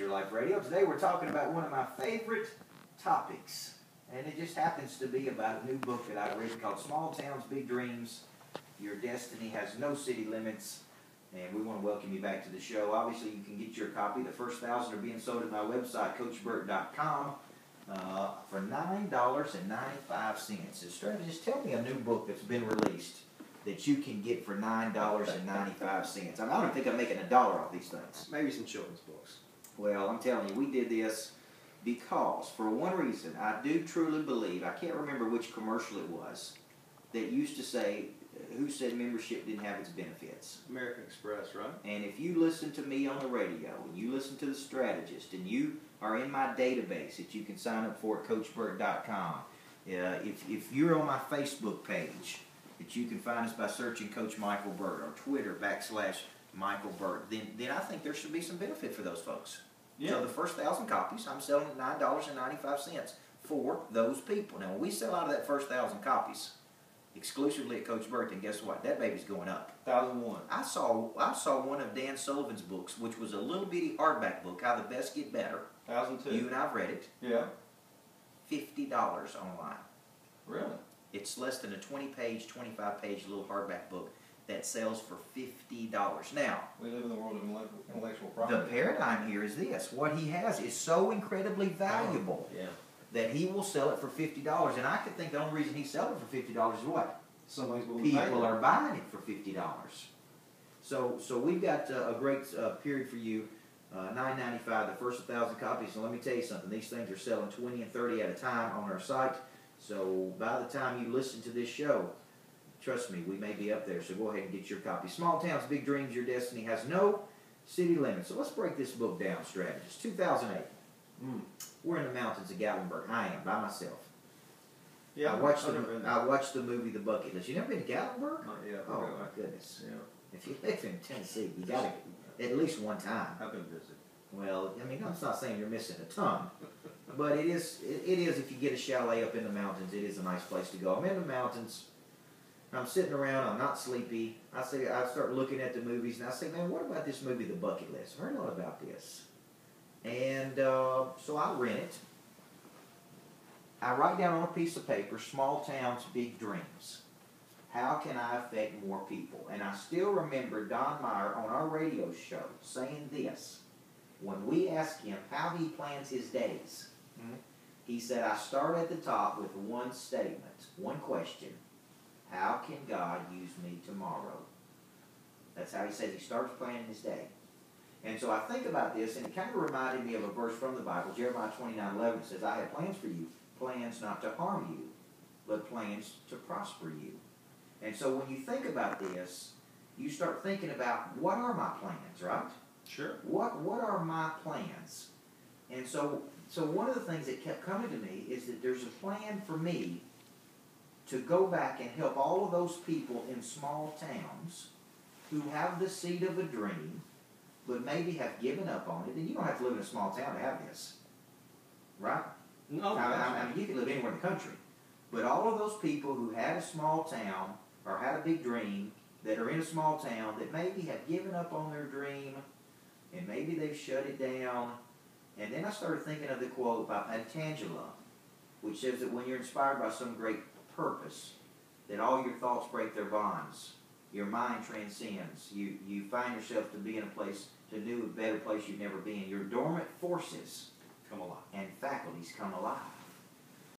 Your Life Radio. Today we're talking about one of my favorite topics, and it just happens to be about a new book that I've written called Small Towns, Big Dreams. Your Destiny Has No City Limits, and we want to welcome you back to the show. Obviously, you can get your copy. The first 1,000 are being sold at my website, CoachBurt.com, for $9.95. Strategist, tell me a new book that's been released that you can get for $9.95. I don't think I'm making $1 off these things. Maybe some children's books. Well, I'm telling you, we did this because, for one reason, I do truly believe, I can't remember which commercial it was, that used to say, who said membership didn't have its benefits? American Express, right? And if you listen to me on the radio, and you listen to The Strategist, and you are in my database that you can sign up for at CoachBurt.com, if you're on my Facebook page, that you can find us by searching Coach Michael Burt, or Twitter /Michael Burt, then I think there should be some benefit for those folks. Yeah. So the first 1,000 copies, I'm selling at $9.95 for those people. Now, when we sell out of that first 1,000 copies, exclusively at Coach Burt, then guess what? That baby's going up. 1,001. I saw one of Dan Sullivan's books, which was a little bitty hardback book, How the Best Get Better. 1,002. You and I've read it. Yeah. $50 online. Really? It's less than a 20-page, 25-page little hardback book that sells for $50. Now, we live in the world of intellectual property. The paradigm here is this. What he has is so incredibly valuable that he will sell it for $50. And I could think the only reason he's selling it for $50 is what? Somebody's People are buying it for $50. So we've got a great period for you. $9.95, the first 1,000 copies. And let me tell you something. These things are selling 20 and 30 at a time on our site. So by the time you listen to this show, trust me, we may be up there. So go ahead and get your copy. Small Towns, Big Dreams, Your Destiny Has No City Limits. So let's break this book down, Strategist. 2008. We're in the mountains of Gatlinburg. I am, by myself. Yeah, I watched the movie The Bucket List. You never been to Gatlinburg? Not yet. Oh, my goodness. Yeah. If you live in Tennessee, you got to at least one time. I've been busy. Well, I mean, I'm not saying you're missing a ton, but it is if you get a chalet up in the mountains, it is a nice place to go. I'm in the mountains. I'm sitting around. I'm not sleepy. I start looking at the movies, and I say, man, what about this movie, The Bucket List? I've heard a lot about this. And so I rent it. I write down on a piece of paper, Small Towns, Big Dreams. How can I affect more people? And I still remember Don Meyer on our radio show saying this. When we asked him how he plans his days, he said, I start at the top with one statement, one question. How can God use me tomorrow? That's how he says he starts planning his day. And so I think about this, and it kind of reminded me of a verse from the Bible. Jeremiah 29:11 says, I have plans for you, plans not to harm you, but plans to prosper you. And so when you think about this, you start thinking about, what are my plans, right? Sure. What are my plans? And so one of the things that kept coming to me is that there's a plan for me to go back and help all of those people in small towns who have the seed of a dream, but maybe have given up on it. And you don't have to live in a small town to have this, right? No. I mean, you can live anywhere in the country. But all of those people who had a small town or had a big dream that are in a small town that maybe have given up on their dream, and maybe they've shut it down. And then I started thinking of the quote by Pantangela, which says that when you're inspired by some great purpose, that all your thoughts break their bonds. Your mind transcends. You find yourself to be in a place, to do a better place you've never been. Your dormant forces come alive, and faculties come alive.